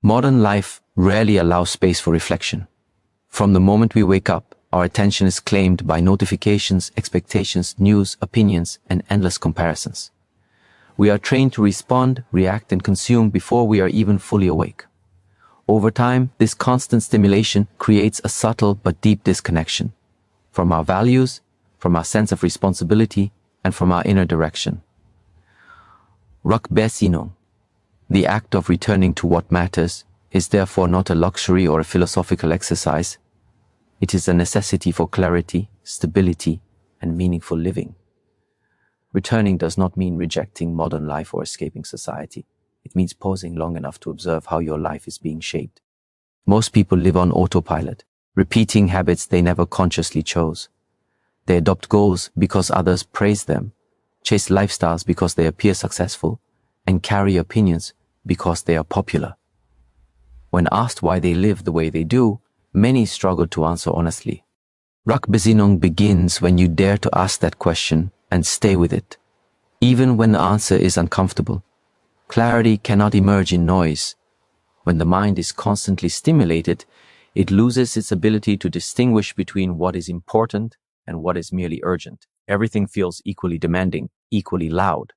Modern life rarely allows space for reflection. From the moment we wake up, our attention is claimed by notifications, expectations, news, opinions, and endless comparisons. We are trained to respond, react, and consume before we are even fully awake. Over time, this constant stimulation creates a subtle but deep disconnection from our values, from our sense of responsibility, and from our inner direction. Rückbesinnung, the act of returning to what matters, is therefore not a luxury or a philosophical exercise. It is a necessity for clarity, stability, and meaningful living. Returning does not mean rejecting modern life or escaping society. It means pausing long enough to observe how your life is being shaped. Most people live on autopilot, repeating habits they never consciously chose. They adopt goals because others praise them, chase lifestyles because they appear successful, and carry opinions because they are popular. When asked why they live the way they do, many struggle to answer honestly. Rückbesinnung begins when you dare to ask that question and stay with it, even when the answer is uncomfortable. Clarity cannot emerge in noise. When the mind is constantly stimulated, it loses its ability to distinguish between what is important and what is merely urgent. Everything feels equally demanding, equally loud.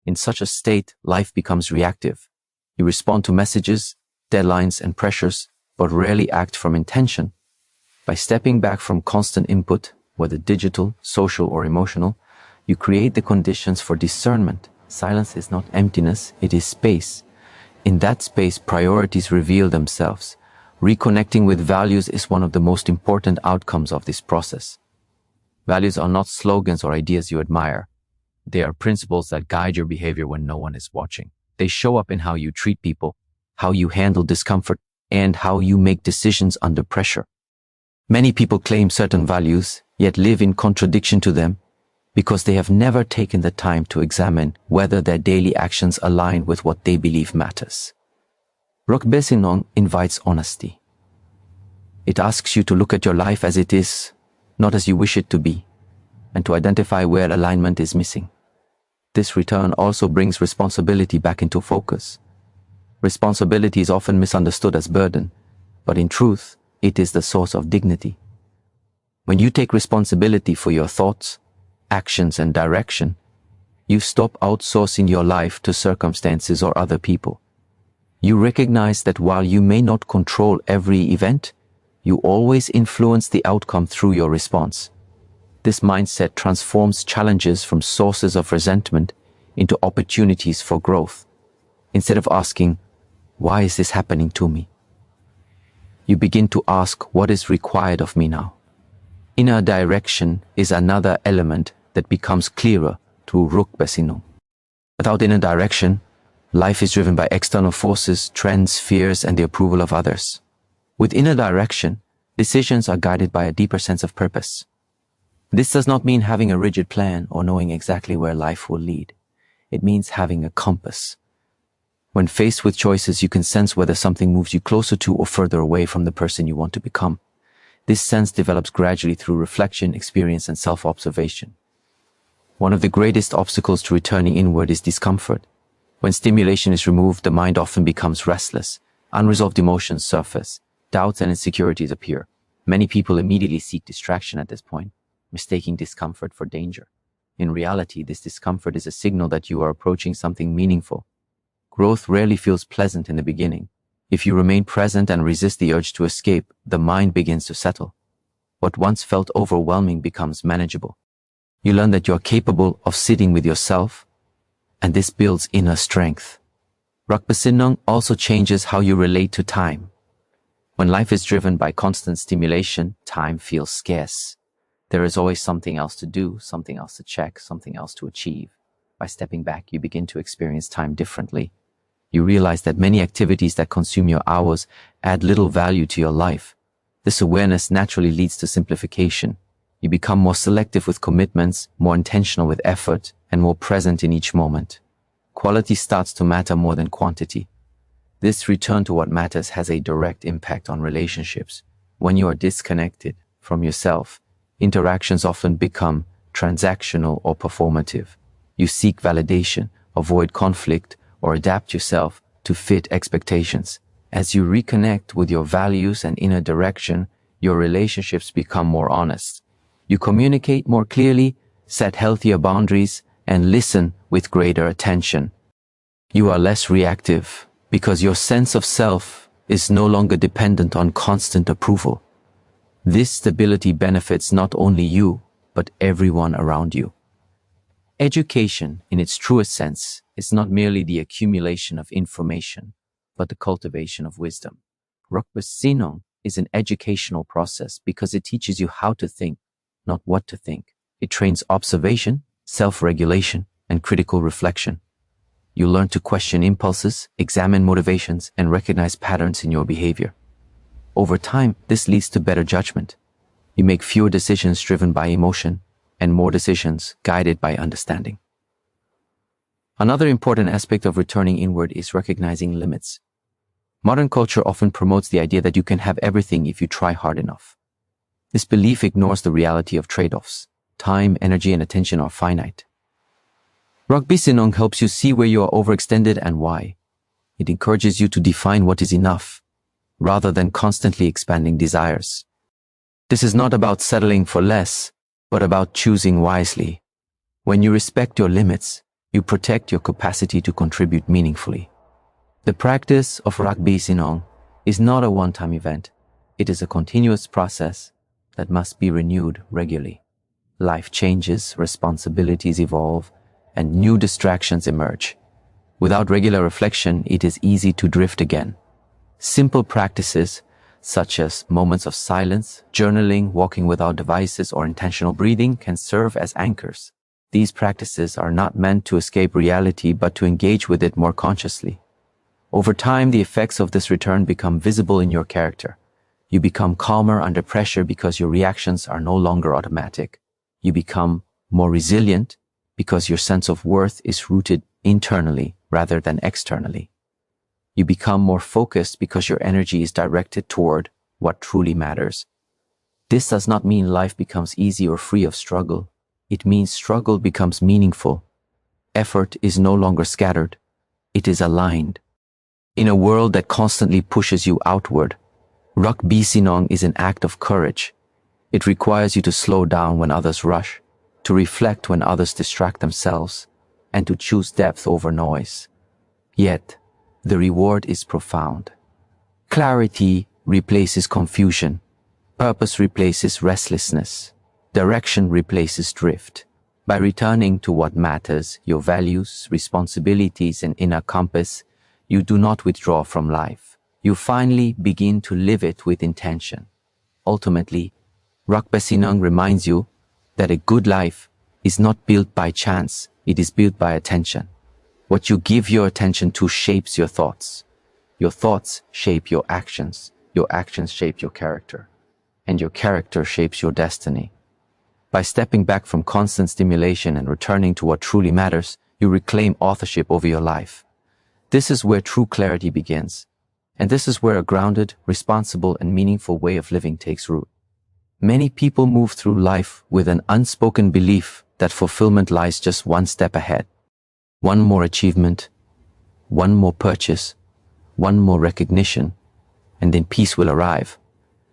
In such a state, life becomes reactive. You respond to messages, deadlines, and pressures, but rarely act from intention. By stepping back from constant input, whether digital, social, or emotional, you create the conditions for discernment. Silence is not emptiness, it is space. In that space, priorities reveal themselves. Reconnecting with values is one of the most important outcomes of this process. Values are not slogans or ideas you admire. They are principles that guide your behavior when no one is watching. They show up in how you treat people, how you handle discomfort, and how you make decisions under pressure. Many people claim certain values, yet live in contradiction to them because they have never taken the time to examine whether their daily actions align with what they believe matters. Rückbesinnung invites honesty. It asks you to look at your life as it is, not as you wish it to be, and to identify where alignment is missing. This return also brings responsibility back into focus. Responsibility is often misunderstood as burden, but in truth, it is the source of dignity. When you take responsibility for your thoughts, actions, and direction, you stop outsourcing your life to circumstances or other people. You recognize that while you may not control every event, you always influence the outcome through your response. This mindset transforms challenges from sources of resentment into opportunities for growth. Instead of asking, "Why is this happening to me?" you begin to ask, "What is required of me now?" Inner direction is another element that becomes clearer through Rückbesinnung. Without inner direction, life is driven by external forces, trends, fears, and the approval of others. With inner direction, decisions are guided by a deeper sense of purpose. This does not mean having a rigid plan or knowing exactly where life will lead. It means having a compass. When faced with choices, you can sense whether something moves you closer to or further away from the person you want to become. This sense develops gradually through reflection, experience, and self-observation. One of the greatest obstacles to returning inward is discomfort. When stimulation is removed, the mind often becomes restless. Unresolved emotions surface. Doubts and insecurities appear. Many people immediately seek distraction at this point, mistaking discomfort for danger. In reality, this discomfort is a signal that you are approaching something meaningful. Growth rarely feels pleasant in the beginning. If you remain present and resist the urge to escape, the mind begins to settle. What once felt overwhelming becomes manageable. You learn that you are capable of sitting with yourself, and this builds inner strength. Rückbesinnung also changes how you relate to time. When life is driven by constant stimulation, time feels scarce. There is always something else to do, something else to check, something else to achieve. By stepping back, you begin to experience time differently. You realize that many activities that consume your hours add little value to your life. This awareness naturally leads to simplification. You become more selective with commitments, more intentional with effort, and more present in each moment. Quality starts to matter more than quantity. This return to what matters has a direct impact on relationships. When you are disconnected from yourself, interactions often become transactional or performative. You seek validation, avoid conflict, or adapt yourself to fit expectations. As you reconnect with your values and inner direction, your relationships become more honest. You communicate more clearly, set healthier boundaries, and listen with greater attention. You are less reactive because your sense of self is no longer dependent on constant approval. This stability benefits not only you, but everyone around you. Education, in its truest sense, is not merely the accumulation of information, but the cultivation of wisdom. Rückbesinnung is an educational process because it teaches you how to think, not what to think. It trains observation, self-regulation, and critical reflection. You learn to question impulses, examine motivations, and recognize patterns in your behavior. Over time, this leads to better judgment. You make fewer decisions driven by emotion and more decisions guided by understanding. Another important aspect of returning inward is recognizing limits. Modern culture often promotes the idea that you can have everything if you try hard enough. This belief ignores the reality of trade-offs. Time, energy, and attention are finite. Rückbesinnung helps you see where you are overextended and why. It encourages you to define what is enough, rather than constantly expanding desires. This is not about settling for less, but about choosing wisely. When you respect your limits, you protect your capacity to contribute meaningfully. The practice of Rückbesinnung is not a one-time event. It is a continuous process that must be renewed regularly. Life changes, responsibilities evolve, and new distractions emerge. Without regular reflection, it is easy to drift again. Simple practices, such as moments of silence, journaling, walking without devices, or intentional breathing, can serve as anchors. These practices are not meant to escape reality, but to engage with it more consciously. Over time, the effects of this return become visible in your character. You become calmer under pressure because your reactions are no longer automatic. You become more resilient because your sense of worth is rooted internally rather than externally. You become more focused because your energy is directed toward what truly matters. This does not mean life becomes easy or free of struggle. It means struggle becomes meaningful. Effort is no longer scattered. It is aligned. In a world that constantly pushes you outward, Rückbesinnung is an act of courage. It requires you to slow down when others rush, to reflect when others distract themselves, and to choose depth over noise. Yet, the reward is profound. Clarity replaces confusion. Purpose replaces restlessness. Direction replaces drift. By returning to what matters, your values, responsibilities, and inner compass, you do not withdraw from life. You finally begin to live it with intention. Ultimately, Rückbesinnung reminds you that a good life is not built by chance, it is built by attention. What you give your attention to shapes your thoughts. Your thoughts shape your actions shape your character, and your character shapes your destiny. By stepping back from constant stimulation and returning to what truly matters, you reclaim authorship over your life. This is where true clarity begins, and this is where a grounded, responsible, and meaningful way of living takes root. Many people move through life with an unspoken belief that fulfillment lies just one step ahead. One more achievement, one more purchase, one more recognition, and then peace will arrive.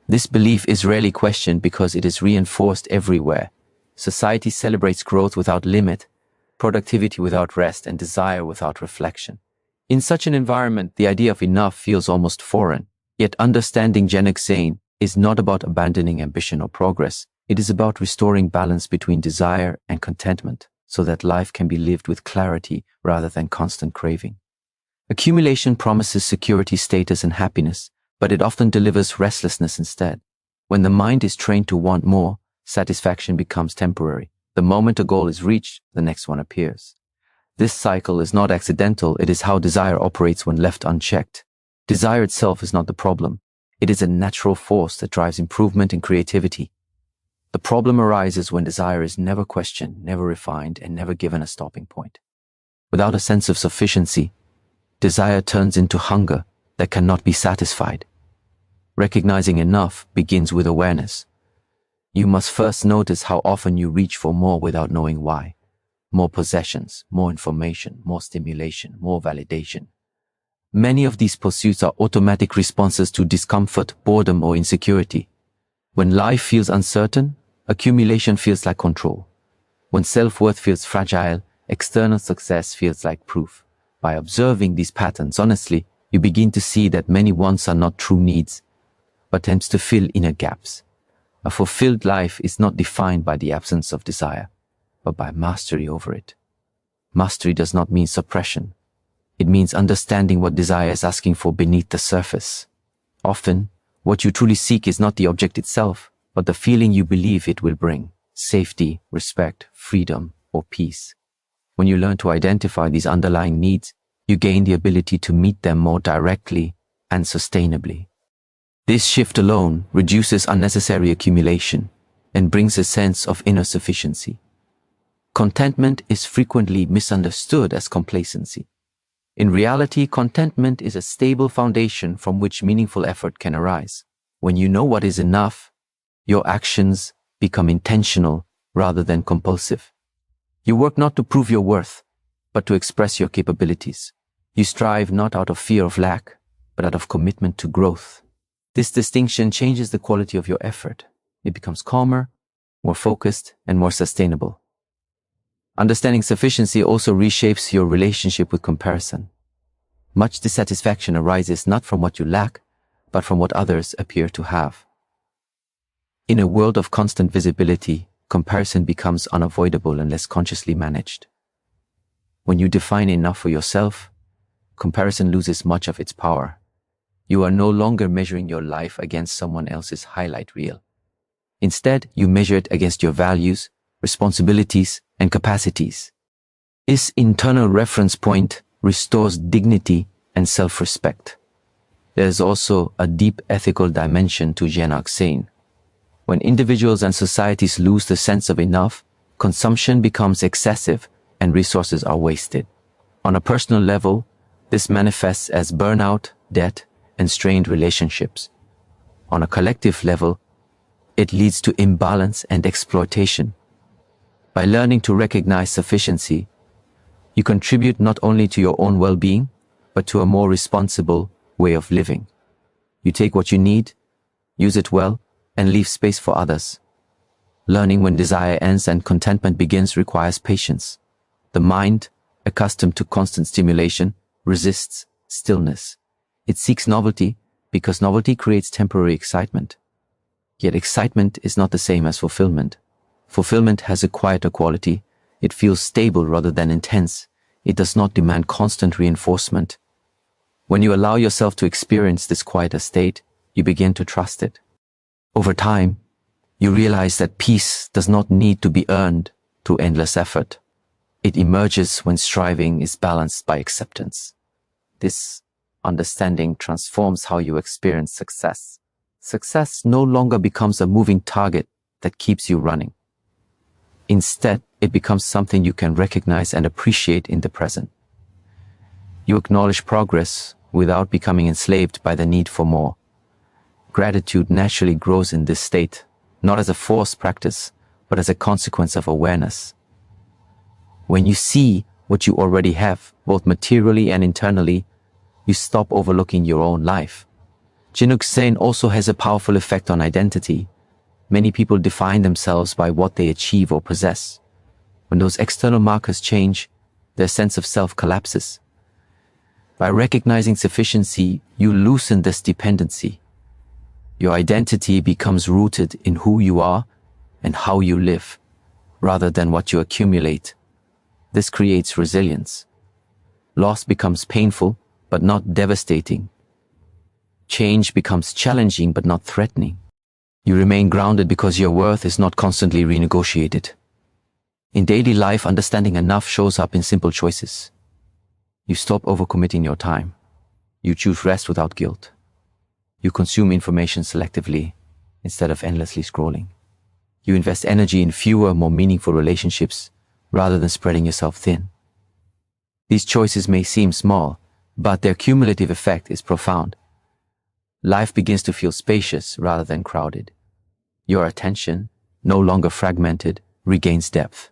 This belief is rarely questioned because it is reinforced everywhere. Society celebrates growth without limit, productivity without rest, and desire without reflection. In such an environment, the idea of enough feels almost foreign. Yet understanding genug, sein is not about abandoning ambition or progress. It is about restoring balance between desire and contentment, so that life can be lived with clarity rather than constant craving. Accumulation promises security, status, and happiness, but it often delivers restlessness instead. When the mind is trained to want more, satisfaction becomes temporary. The moment a goal is reached, the next one appears. This cycle is not accidental, it is how desire operates when left unchecked. Desire itself is not the problem. It is a natural force that drives improvement and creativity. The problem arises when desire is never questioned, never refined, and never given a stopping point. Without a sense of sufficiency, desire turns into hunger that cannot be satisfied. Recognizing enough begins with awareness. You must first notice how often you reach for more without knowing why. More possessions, more information, more stimulation, more validation. Many of these pursuits are automatic responses to discomfort, boredom, or insecurity. When life feels uncertain, accumulation feels like control. When self-worth feels fragile, external success feels like proof. By observing these patterns honestly, you begin to see that many wants are not true needs, but attempts to fill inner gaps. A fulfilled life is not defined by the absence of desire, but by mastery over it. Mastery does not mean suppression. It means understanding what desire is asking for beneath the surface. Often, what you truly seek is not the object itself, but the feeling you believe it will bring: safety, respect, freedom, or peace. When you learn to identify these underlying needs, you gain the ability to meet them more directly and sustainably. This shift alone reduces unnecessary accumulation and brings a sense of inner sufficiency. Contentment is frequently misunderstood as complacency. In reality, contentment is a stable foundation from which meaningful effort can arise. When you know what is enough, your actions become intentional rather than compulsive. You work not to prove your worth, but to express your capabilities. You strive not out of fear of lack, but out of commitment to growth. This distinction changes the quality of your effort. It becomes calmer, more focused, and more sustainable. Understanding sufficiency also reshapes your relationship with comparison. Much dissatisfaction arises not from what you lack, but from what others appear to have. In a world of constant visibility, comparison becomes unavoidable unless consciously managed. When you define enough for yourself, comparison loses much of its power. You are no longer measuring your life against someone else's highlight reel. Instead, you measure it against your values, responsibilities, and capacities. This internal reference point restores dignity and self-respect. There is also a deep ethical dimension to genug, sein. When individuals and societies lose the sense of enough, consumption becomes excessive and resources are wasted. On a personal level, this manifests as burnout, debt, and strained relationships. On a collective level, it leads to imbalance and exploitation. By learning to recognize sufficiency, you contribute not only to your own well-being, but to a more responsible way of living. You take what you need, use it well, and leave space for others. Learning when desire ends and contentment begins requires patience. The mind, accustomed to constant stimulation, resists stillness. It seeks novelty because novelty creates temporary excitement. Yet excitement is not the same as fulfillment. Fulfillment has a quieter quality. It feels stable rather than intense. It does not demand constant reinforcement. When you allow yourself to experience this quieter state, you begin to trust it. Over time, you realize that peace does not need to be earned through endless effort. It emerges when striving is balanced by acceptance. This understanding transforms how you experience success. Success no longer becomes a moving target that keeps you running. Instead, it becomes something you can recognize and appreciate in the present. You acknowledge progress without becoming enslaved by the need for more. Gratitude naturally grows in this state, not as a forced practice, but as a consequence of awareness. When you see what you already have, both materially and internally, you stop overlooking your own life. Genug, sein also has a powerful effect on identity. Many people define themselves by what they achieve or possess. When those external markers change, their sense of self collapses. By recognizing sufficiency, you loosen this dependency. Your identity becomes rooted in who you are and how you live, rather than what you accumulate. This creates resilience. Loss becomes painful, but not devastating. Change becomes challenging, but not threatening. You remain grounded because your worth is not constantly renegotiated. In daily life, understanding enough shows up in simple choices. You stop overcommitting your time. You choose rest without guilt. You consume information selectively instead of endlessly scrolling. You invest energy in fewer, more meaningful relationships rather than spreading yourself thin. These choices may seem small, but their cumulative effect is profound. Life begins to feel spacious rather than crowded. Your attention, no longer fragmented, regains depth.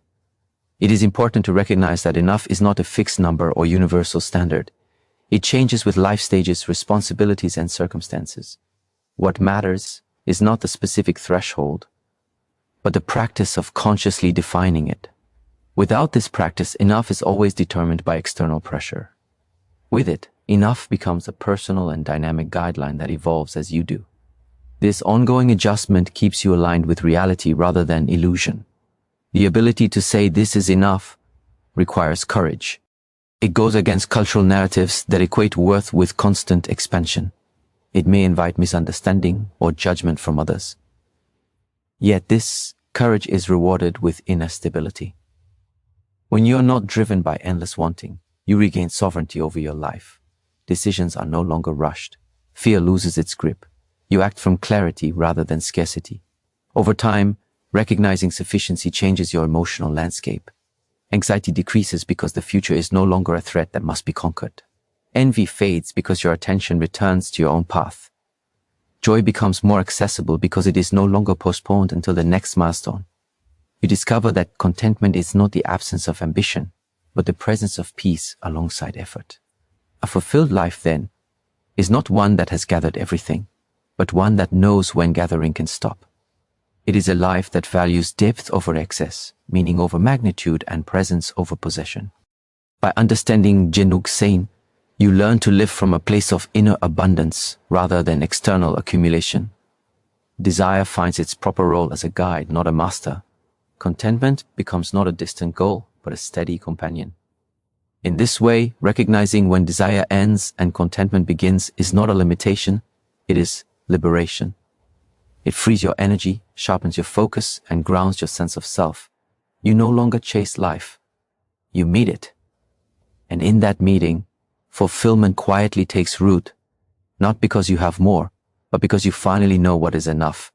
It is important to recognize that enough is not a fixed number or universal standard. It changes with life stages, responsibilities, and circumstances. What matters is not the specific threshold, but the practice of consciously defining it. Without this practice, enough is always determined by external pressure. With it, enough becomes a personal and dynamic guideline that evolves as you do. This ongoing adjustment keeps you aligned with reality rather than illusion. The ability to say this is enough requires courage. It goes against cultural narratives that equate worth with constant expansion. It may invite misunderstanding or judgment from others. Yet this courage is rewarded with inner stability. When you are not driven by endless wanting, you regain sovereignty over your life. Decisions are no longer rushed. Fear loses its grip. You act from clarity rather than scarcity. Over time, recognizing sufficiency changes your emotional landscape. Anxiety decreases because the future is no longer a threat that must be conquered. Envy fades because your attention returns to your own path. Joy becomes more accessible because it is no longer postponed until the next milestone. You discover that contentment is not the absence of ambition, but the presence of peace alongside effort. A fulfilled life, then, is not one that has gathered everything, but one that knows when gathering can stop. It is a life that values depth over excess, meaning over magnitude, and presence over possession. By understanding genug, sein, you learn to live from a place of inner abundance rather than external accumulation. Desire finds its proper role as a guide, not a master. Contentment becomes not a distant goal, but a steady companion. In this way, recognizing when desire ends and contentment begins is not a limitation, it is liberation. It frees your energy, sharpens your focus, and grounds your sense of self. You no longer chase life. You meet it. And in that meeting, fulfillment quietly takes root, not because you have more, but because you finally know what is enough.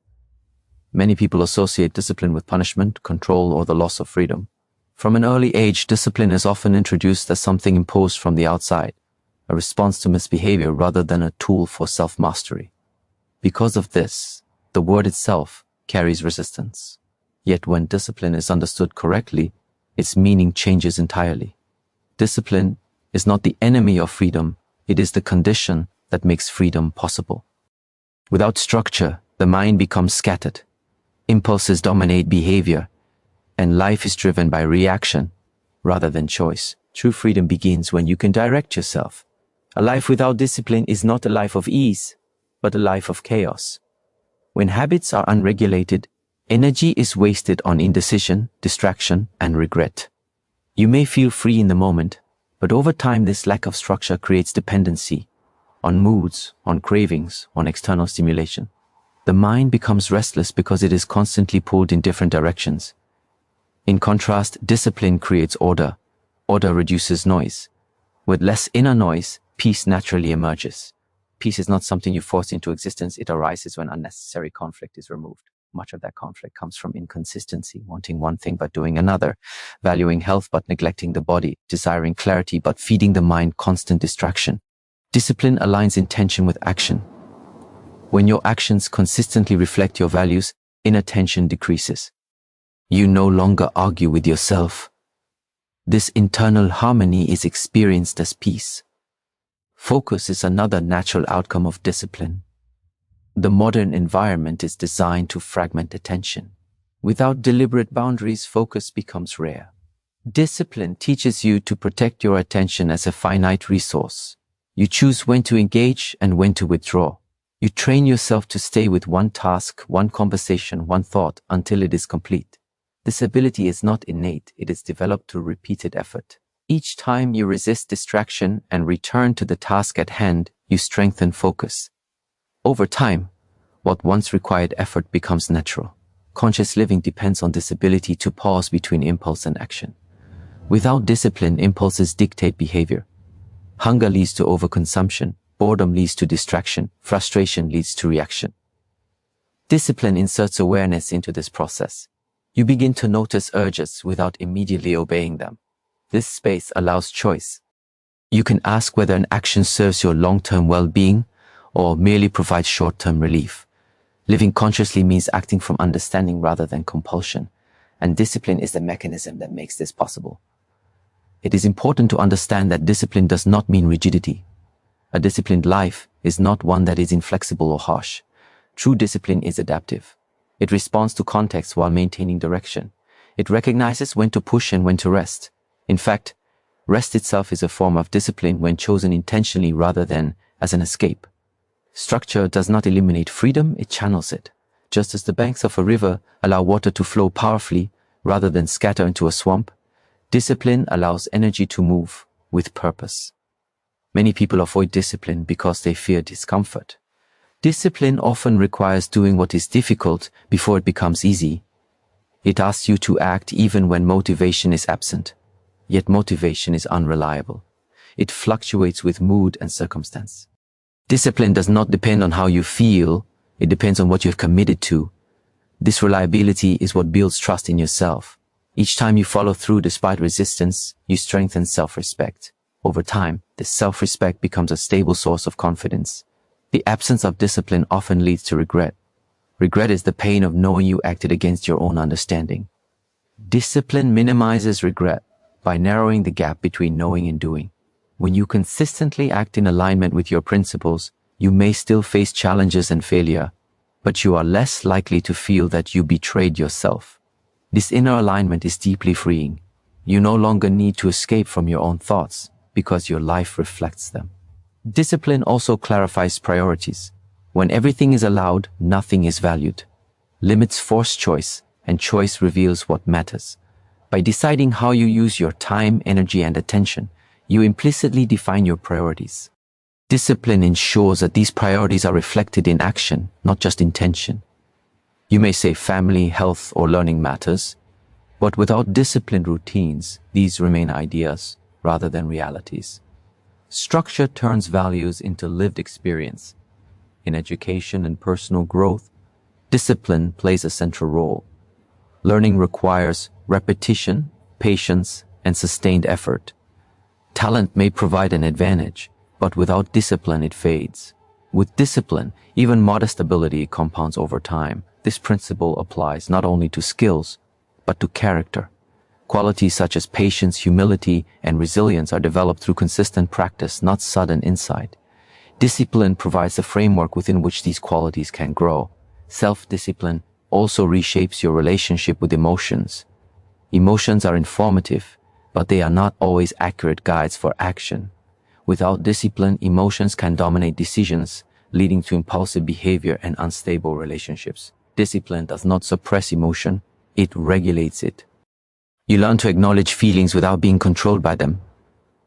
Many people associate discipline with punishment, control, or the loss of freedom. From an early age, discipline is often introduced as something imposed from the outside, a response to misbehavior rather than a tool for self-mastery. Because of this, the word itself carries resistance. Yet when discipline is understood correctly, its meaning changes entirely. Discipline is not the enemy of freedom, it is the condition that makes freedom possible. Without structure, the mind becomes scattered. Impulses dominate behavior, and life is driven by reaction rather than choice. True freedom begins when you can direct yourself. A life without discipline is not a life of ease, but a life of chaos. When habits are unregulated, energy is wasted on indecision, distraction, and regret. You may feel free in the moment, but over time this lack of structure creates dependency on moods, on cravings, on external stimulation. The mind becomes restless because it is constantly pulled in different directions. In contrast, discipline creates order. Order reduces noise. With less inner noise, peace naturally emerges. Peace is not something you force into existence, it arises when unnecessary conflict is removed. Much of that conflict comes from inconsistency, wanting one thing but doing another, valuing health but neglecting the body, desiring clarity but feeding the mind constant distraction. Discipline aligns intention with action. When your actions consistently reflect your values, inner tension decreases. You no longer argue with yourself. This internal harmony is experienced as peace. Focus is another natural outcome of discipline. The modern environment is designed to fragment attention. Without deliberate boundaries, focus becomes rare. Discipline teaches you to protect your attention as a finite resource. You choose when to engage and when to withdraw. You train yourself to stay with one task, one conversation, one thought until it is complete. This ability is not innate, it is developed through repeated effort. Each time you resist distraction and return to the task at hand, you strengthen focus. Over time, what once required effort becomes natural. Conscious living depends on this ability to pause between impulse and action. Without discipline, impulses dictate behavior. Hunger leads to overconsumption, boredom leads to distraction, frustration leads to reaction. Discipline inserts awareness into this process. You begin to notice urges without immediately obeying them. This space allows choice. You can ask whether an action serves your long-term well-being or merely provides short-term relief. Living consciously means acting from understanding rather than compulsion, and discipline is the mechanism that makes this possible. It is important to understand that discipline does not mean rigidity. A disciplined life is not one that is inflexible or harsh. True discipline is adaptive. It responds to context while maintaining direction. It recognizes when to push and when to rest. In fact, rest itself is a form of discipline when chosen intentionally rather than as an escape. Structure does not eliminate freedom, it channels it. Just as the banks of a river allow water to flow powerfully rather than scatter into a swamp, discipline allows energy to move with purpose. Many people avoid discipline because they fear discomfort. Discipline often requires doing what is difficult before it becomes easy. It asks you to act even when motivation is absent. Yet motivation is unreliable. It fluctuates with mood and circumstance. Discipline does not depend on how you feel, it depends on what you have committed to. This reliability is what builds trust in yourself. Each time you follow through despite resistance, you strengthen self-respect. Over time, this self-respect becomes a stable source of confidence. The absence of discipline often leads to regret. Regret is the pain of knowing you acted against your own understanding. Discipline minimizes regret by narrowing the gap between knowing and doing. When you consistently act in alignment with your principles, you may still face challenges and failure, but you are less likely to feel that you betrayed yourself. This inner alignment is deeply freeing. You no longer need to escape from your own thoughts because your life reflects them. Discipline also clarifies priorities. When everything is allowed, nothing is valued. Limits force choice, and choice reveals what matters. By deciding how you use your time, energy, and attention, you implicitly define your priorities. Discipline ensures that these priorities are reflected in action, not just intention. You may say family, health, or learning matters, but without disciplined routines, these remain ideas rather than realities. Structure turns values into lived experience. In education and personal growth, discipline plays a central role. Learning requires repetition, patience, and sustained effort. Talent may provide an advantage, but without discipline it fades. With discipline, even modest ability compounds over time. This principle applies not only to skills, but to character. Qualities such as patience, humility, and resilience are developed through consistent practice, not sudden insight. Discipline provides the framework within which these qualities can grow. Self-discipline also reshapes your relationship with emotions. Emotions are informative, but they are not always accurate guides for action. Without discipline, emotions can dominate decisions, leading to impulsive behavior and unstable relationships. Discipline does not suppress emotion, it regulates it. You learn to acknowledge feelings without being controlled by them.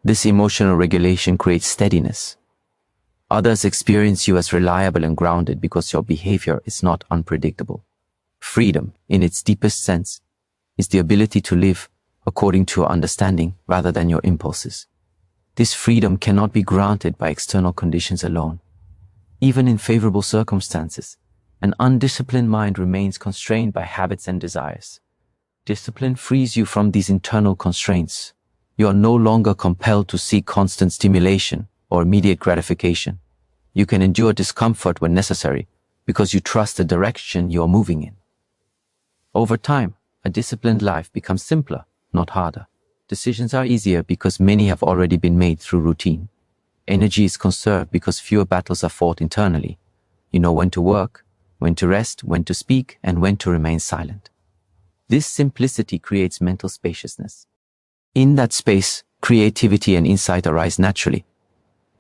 This emotional regulation creates steadiness. Others experience you as reliable and grounded because your behavior is not unpredictable. Freedom, in its deepest sense, is the ability to live according to your understanding rather than your impulses. This freedom cannot be granted by external conditions alone. Even in favorable circumstances, an undisciplined mind remains constrained by habits and desires. Discipline frees you from these internal constraints. You are no longer compelled to seek constant stimulation or immediate gratification. You can endure discomfort when necessary because you trust the direction you are moving in. Over time, a disciplined life becomes simpler, not harder. Decisions are easier because many have already been made through routine. Energy is conserved because fewer battles are fought internally. You know when to work, when to rest, when to speak, and when to remain silent. This simplicity creates mental spaciousness. In that space, creativity and insight arise naturally.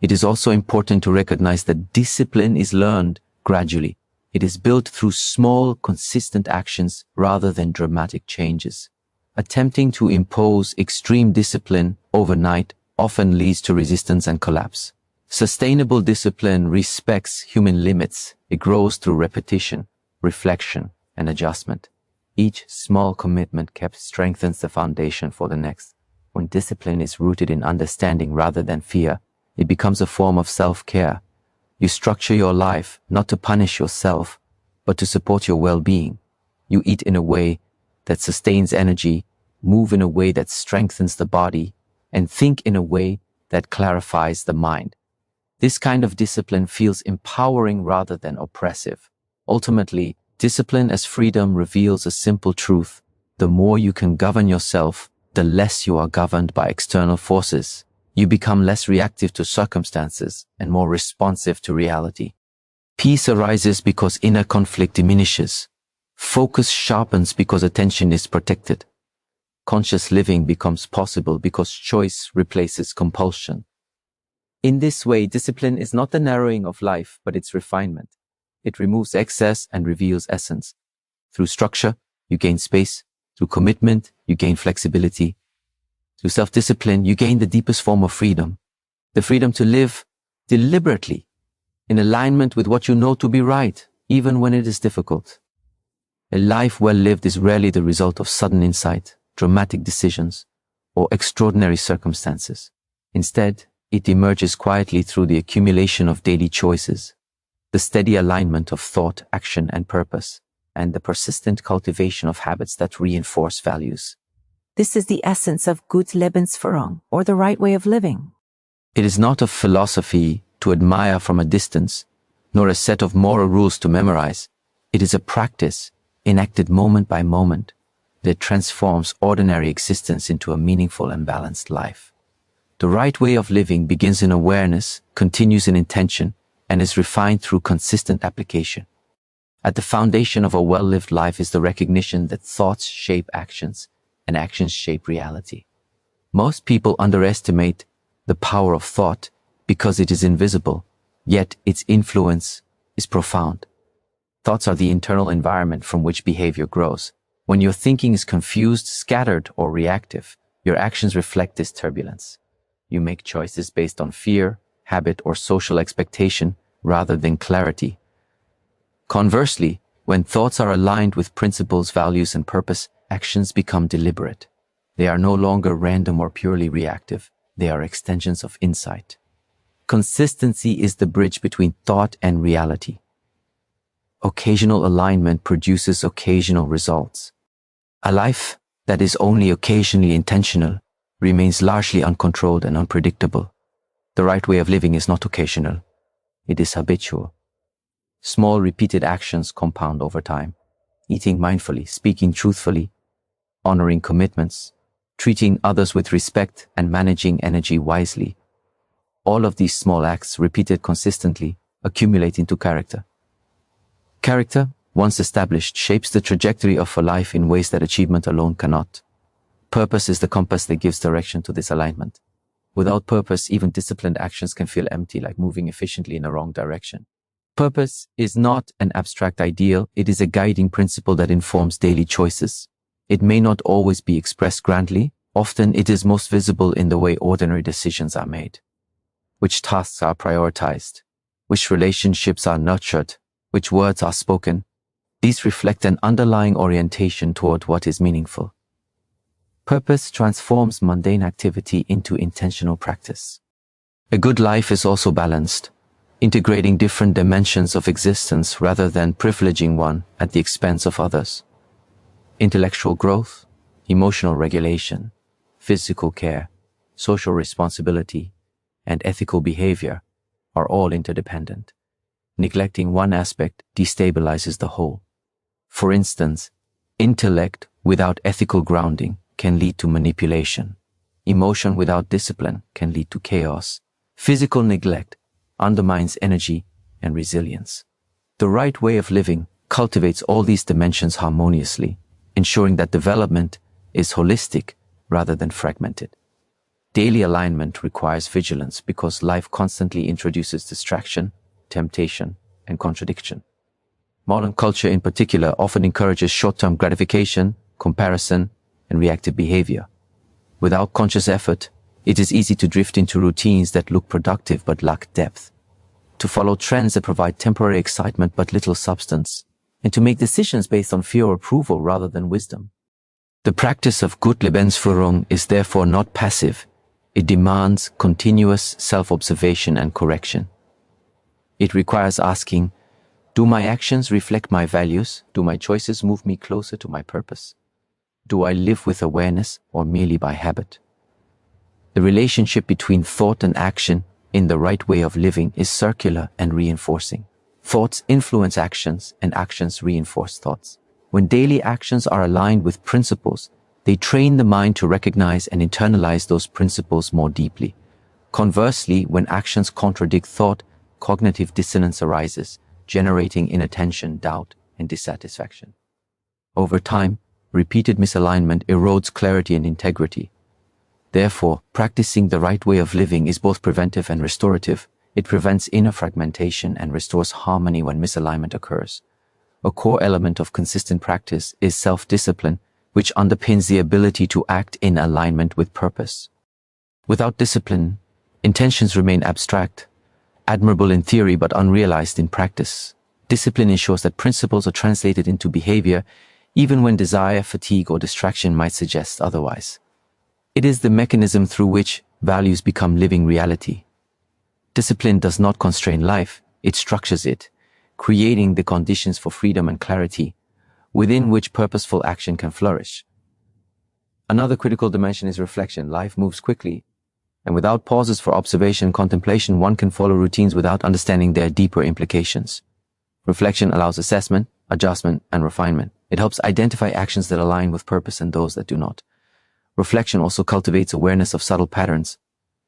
It is also important to recognize that discipline is learned gradually. It is built through small, consistent actions rather than dramatic changes. Attempting to impose extreme discipline overnight often leads to resistance and collapse. Sustainable discipline respects human limits. It grows through repetition, reflection, and adjustment. Each small commitment kept strengthens the foundation for the next. When discipline is rooted in understanding rather than fear, it becomes a form of self-care. You structure your life not to punish yourself, but to support your well-being. You eat in a way that sustains energy, move in a way that strengthens the body, and think in a way that clarifies the mind. This kind of discipline feels empowering rather than oppressive. Ultimately, discipline as freedom reveals a simple truth. The more you can govern yourself, the less you are governed by external forces. You You become less reactive to circumstances and more responsive to reality. Peace arises because inner conflict diminishes. Focus sharpens because attention is protected. Conscious living becomes possible because choice replaces compulsion. In this way, discipline is not the narrowing of life, but its refinement. It removes excess and reveals essence. Through structure, you gain space. Through commitment, you gain flexibility. Through self-discipline, you gain the deepest form of freedom. The freedom to live deliberately, in alignment with what you know to be right, even when it is difficult. A life well lived is rarely the result of sudden insight, dramatic decisions, or extraordinary circumstances. Instead, it emerges quietly through the accumulation of daily choices, the steady alignment of thought, action, and purpose, and the persistent cultivation of habits that reinforce values. This is the essence of gut Lebensführung, or the right way of living. It is not a philosophy to admire from a distance, nor a set of moral rules to memorize. It is a practice, enacted moment by moment, that transforms ordinary existence into a meaningful and balanced life. The right way of living begins in awareness, continues in intention, and is refined through consistent application. At the foundation of a well-lived life is the recognition that thoughts shape actions, and actions shape reality. Most people underestimate the power of thought because it is invisible, yet its influence is profound. Thoughts are the internal environment from which behavior grows. When your thinking is confused, scattered, or reactive, your actions reflect this turbulence. You make choices based on fear, habit, or social expectation rather than clarity. Conversely, when thoughts are aligned with principles, values, and purpose, actions become deliberate. They are no longer random or purely reactive. They are extensions of insight. Consistency is the bridge between thought and reality. Occasional alignment produces occasional results. A life that is only occasionally intentional remains largely uncontrolled and unpredictable. The right way of living is not occasional. It is habitual. Small repeated actions compound over time. Eating mindfully, speaking truthfully, honoring commitments, treating others with respect, and managing energy wisely. All of these small acts, repeated consistently, accumulate into character. Character, once established, shapes the trajectory of a life in ways that achievement alone cannot. Purpose is the compass that gives direction to this alignment. Without purpose, even disciplined actions can feel empty, like moving efficiently in the wrong direction. Purpose is not an abstract ideal, it is a guiding principle that informs daily choices. It may not always be expressed grandly, often it is most visible in the way ordinary decisions are made. Which tasks are prioritized, which relationships are nurtured, which words are spoken. These reflect an underlying orientation toward what is meaningful. Purpose transforms mundane activity into intentional practice. A good life is also balanced, integrating different dimensions of existence rather than privileging one at the expense of others. Intellectual growth, emotional regulation, physical care, social responsibility, and ethical behavior are all interdependent. Neglecting one aspect destabilizes the whole. For instance, intellect without ethical grounding can lead to manipulation. Emotion without discipline can lead to chaos. Physical neglect undermines energy and resilience. The right way of living cultivates all these dimensions harmoniously, ensuring that development is holistic rather than fragmented. Daily alignment requires vigilance because life constantly introduces distraction, temptation, and contradiction. Modern culture in particular often encourages short-term gratification, comparison, and reactive behavior. Without conscious effort, it is easy to drift into routines that look productive but lack depth, to follow trends that provide temporary excitement but little substance, and to make decisions based on fear or approval rather than wisdom. The practice of gut Lebensführung is therefore not passive. It demands continuous self-observation and correction. It requires asking, do my actions reflect my values? Do my choices move me closer to my purpose? Do I live with awareness or merely by habit? The relationship between thought and action in the right way of living is circular and reinforcing. Thoughts influence actions and actions reinforce thoughts. When daily actions are aligned with principles, they train the mind to recognize and internalize those principles more deeply. Conversely, when actions contradict thought, cognitive dissonance arises, generating inattention, doubt, and dissatisfaction. Over time, repeated misalignment erodes clarity and integrity. Therefore, practicing the right way of living is both preventive and restorative. It prevents inner fragmentation and restores harmony when misalignment occurs. A core element of consistent practice is self-discipline, which underpins the ability to act in alignment with purpose. Without discipline, intentions remain abstract, admirable in theory but unrealized in practice. Discipline ensures that principles are translated into behavior, even when desire, fatigue, or distraction might suggest otherwise. It is the mechanism through which values become living reality. Discipline does not constrain life, it structures it, creating the conditions for freedom and clarity, within which purposeful action can flourish. Another critical dimension is reflection. Life moves quickly, and without pauses for observation and contemplation, one can follow routines without understanding their deeper implications. Reflection allows assessment, adjustment, and refinement. It helps identify actions that align with purpose and those that do not. Reflection also cultivates awareness of subtle patterns,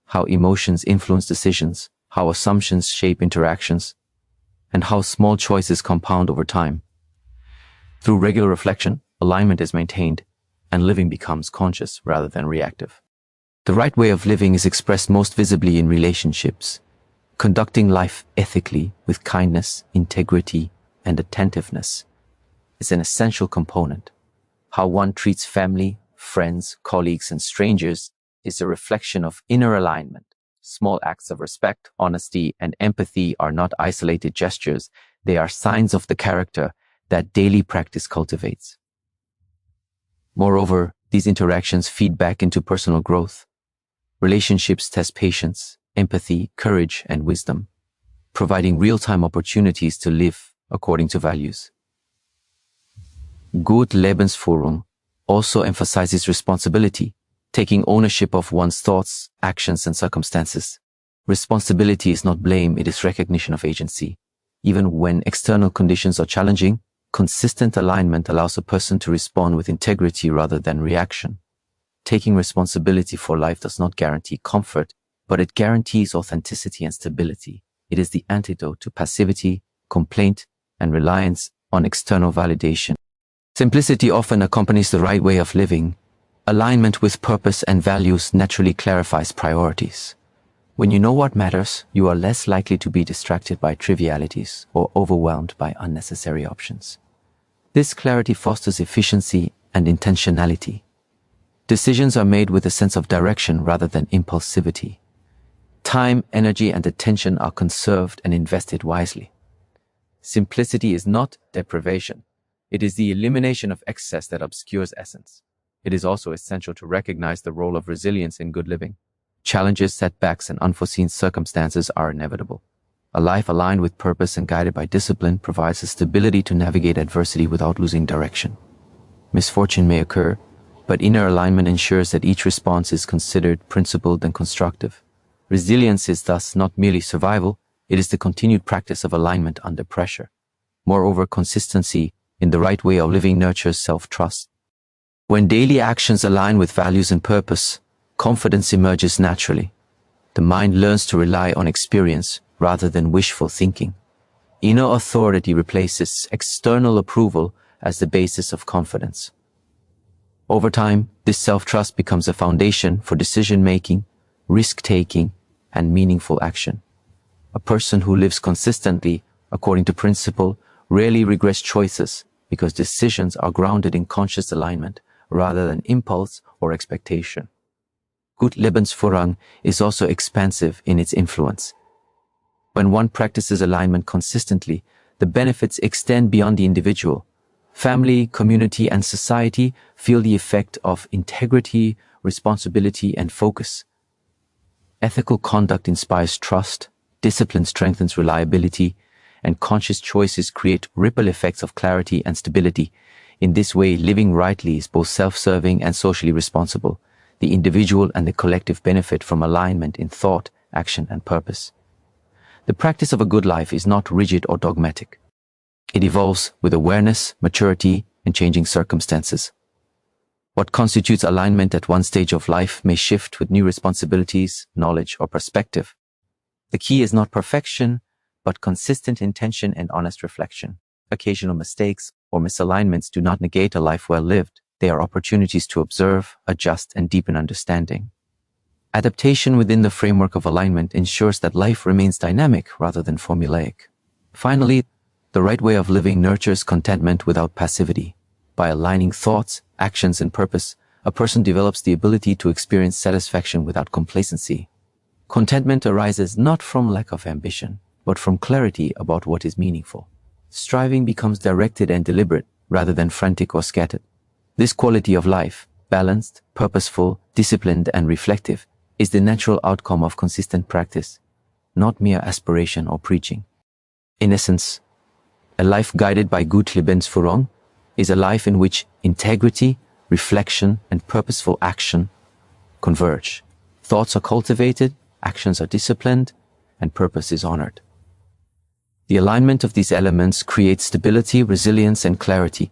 how emotions influence decisions, how assumptions shape interactions, and how small choices compound over time. Through regular reflection, alignment is maintained, and living becomes conscious rather than reactive. The right way of living is expressed most visibly in relationships. Conducting life ethically with kindness, integrity, and attentiveness is an essential component. How one treats family, friends, colleagues, and strangers is a reflection of inner alignment. Small acts of respect, honesty, and empathy are not isolated gestures. They are signs of the character that daily practice cultivates. Moreover, these interactions feed back into personal growth. Relationships test patience, empathy, courage, and wisdom, providing real-time opportunities to live according to values. Good Lebensführung also emphasizes responsibility, taking ownership of one's thoughts, actions, and circumstances. Responsibility is not blame, it is recognition of agency. Even when external conditions are challenging, consistent alignment allows a person to respond with integrity rather than reaction. Taking responsibility for life does not guarantee comfort, but it guarantees authenticity and stability. It is the antidote to passivity, complaint, and reliance on external validation. Simplicity often accompanies the right way of living. Alignment with purpose and values naturally clarifies priorities. When you know what matters, you are less likely to be distracted by trivialities or overwhelmed by unnecessary options. This clarity fosters efficiency and intentionality. Decisions are made with a sense of direction rather than impulsivity. Time, energy, and attention are conserved and invested wisely. Simplicity is not deprivation. It is the elimination of excess that obscures essence. It is also essential to recognize the role of resilience in good living. Challenges, setbacks, and unforeseen circumstances are inevitable. A life aligned with purpose and guided by discipline provides the stability to navigate adversity without losing direction. Misfortune may occur, but inner alignment ensures that each response is considered, principled, and constructive. Resilience is thus not merely survival, it is the continued practice of alignment under pressure. Moreover, consistency in the right way of living nurtures self-trust. When daily actions align with values and purpose, confidence emerges naturally. The mind learns to rely on experience rather than wishful thinking. Inner authority replaces external approval as the basis of confidence. Over time, this self-trust becomes a foundation for decision-making, risk-taking, and meaningful action. A person who lives consistently according to principle rarely regrets choices because decisions are grounded in conscious alignment rather than impulse or expectation. Good Lebensführung is also expansive in its influence. When one practices alignment consistently, the benefits extend beyond the individual. Family, community, and society feel the effect of integrity, responsibility, and focus. Ethical conduct inspires trust, discipline strengthens reliability, and conscious choices create ripple effects of clarity and stability. In this way, living rightly is both self-serving and socially responsible. The individual and the collective benefit from alignment in thought, action, and purpose. The practice of a good life is not rigid or dogmatic. It evolves with awareness, maturity, and changing circumstances. What constitutes alignment at one stage of life may shift with new responsibilities, knowledge, or perspective. The key is not perfection, but consistent intention and honest reflection. Occasional mistakes or misalignments do not negate a life well lived. They are opportunities to observe, adjust, and deepen understanding. Adaptation within the framework of alignment ensures that life remains dynamic rather than formulaic. Finally, the right way of living nurtures contentment without passivity. By aligning thoughts, actions, and purpose, a person develops the ability to experience satisfaction without complacency. Contentment arises not from lack of ambition, but from clarity about what is meaningful. Striving becomes directed and deliberate rather than frantic or scattered. This quality of life, balanced, purposeful, disciplined, and reflective, is the natural outcome of consistent practice, not mere aspiration or preaching. In essence, a life guided by gute Lebensführung is a life in which integrity, reflection, and purposeful action converge. Thoughts are cultivated, actions are disciplined, and purpose is honored. The alignment of these elements creates stability, resilience, and clarity,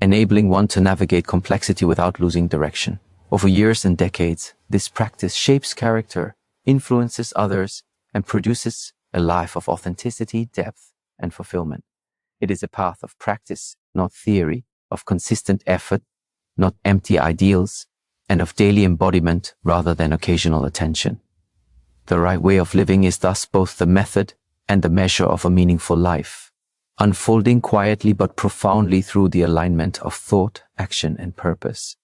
enabling one to navigate complexity without losing direction. Over years and decades, this practice shapes character, influences others, and produces a life of authenticity, depth, and fulfillment. It is a path of practice, not theory, of consistent effort, not empty ideals, and of daily embodiment rather than occasional attention. The right way of living is thus both the method and the measure of a meaningful life, unfolding quietly but profoundly through the alignment of thought, action, and purpose.